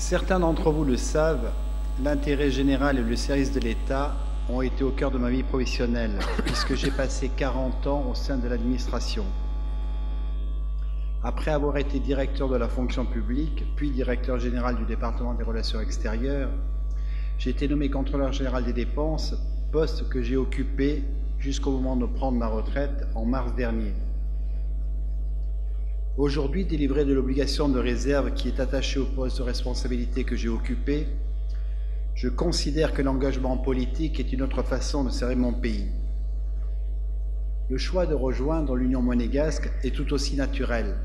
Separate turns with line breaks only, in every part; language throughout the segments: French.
Certains d'entre vous le savent, l'intérêt général et le service de l'État ont été au cœur de ma vie professionnelle, puisque j'ai passé 40 ans au sein de l'administration. Après avoir été directeur de la fonction publique, puis directeur général du département des relations extérieures, j'ai été nommé contrôleur général des dépenses, poste que j'ai occupé jusqu'au moment de prendre ma retraite en mars dernier. Aujourd'hui, délivré de l'obligation de réserve qui est attachée au poste de responsabilité que j'ai occupé, je considère que l'engagement politique est une autre façon de servir mon pays. Le choix de rejoindre l'Union monégasque est tout aussi naturel.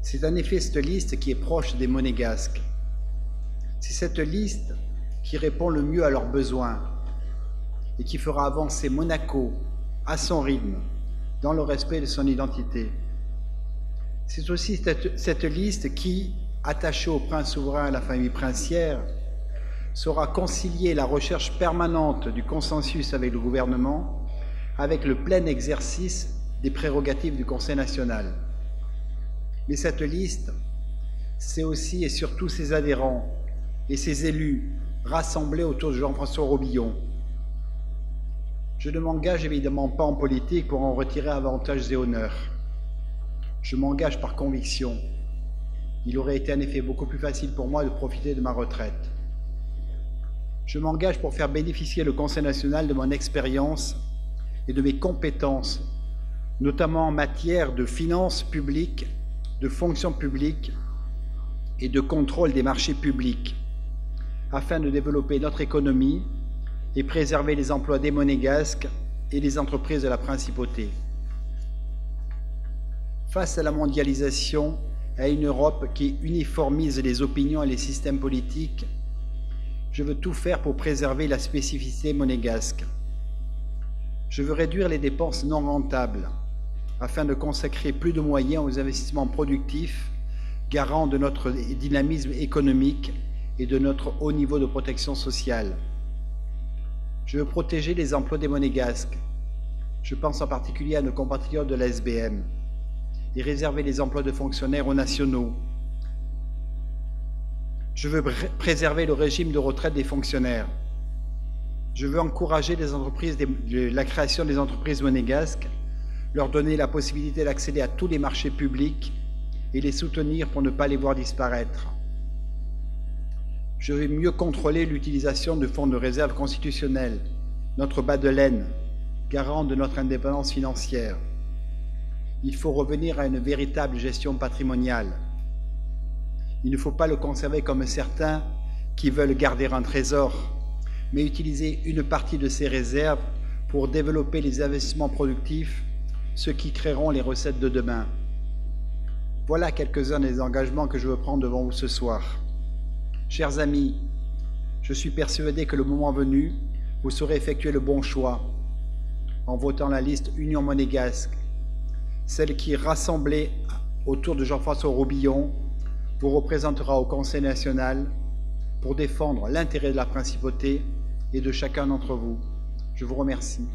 C'est en effet cette liste qui est proche des monégasques. C'est cette liste qui répond le mieux à leurs besoins et qui fera avancer Monaco à son rythme, dans le respect de son identité. C'est aussi cette liste qui, attachée au prince souverain et à la famille princière, saura concilier la recherche permanente du consensus avec le gouvernement avec le plein exercice des prérogatives du Conseil national. Mais cette liste, c'est aussi et surtout ses adhérents et ses élus rassemblés autour de Jean-François Robillon. Je ne m'engage évidemment pas en politique pour en retirer avantages et honneurs. Je m'engage par conviction. Il aurait été en effet beaucoup plus facile pour moi de profiter de ma retraite. Je m'engage pour faire bénéficier le Conseil national de mon expérience et de mes compétences, notamment en matière de finances publiques, de fonction publique et de contrôle des marchés publics, afin de développer notre économie et préserver les emplois des Monégasques et les entreprises de la Principauté. Face à la mondialisation, à une Europe qui uniformise les opinions et les systèmes politiques, je veux tout faire pour préserver la spécificité monégasque. Je veux réduire les dépenses non rentables afin de consacrer plus de moyens aux investissements productifs, garants de notre dynamisme économique et de notre haut niveau de protection sociale. Je veux protéger les emplois des Monégasques. Je pense en particulier à nos compatriotes de la SBM et réserver les emplois de fonctionnaires aux nationaux. Je veux préserver le régime de retraite des fonctionnaires. Je veux encourager la création des entreprises monégasques, leur donner la possibilité d'accéder à tous les marchés publics et les soutenir pour ne pas les voir disparaître. Je veux mieux contrôler l'utilisation de fonds de réserve constitutionnels, notre bas de laine, garant de notre indépendance financière. Il faut revenir à une véritable gestion patrimoniale. Il ne faut pas le conserver comme certains qui veulent garder un trésor, mais utiliser une partie de ces réserves pour développer les investissements productifs, ceux qui créeront les recettes de demain. Voilà quelques-uns des engagements que je veux prendre devant vous ce soir. Chers amis, je suis persuadé que le moment venu, vous saurez effectuer le bon choix en votant la liste Union monégasque, celle qui, rassemblée autour de Jean-François Robillon, vous représentera au Conseil national pour défendre l'intérêt de la Principauté et de chacun d'entre vous. Je vous remercie.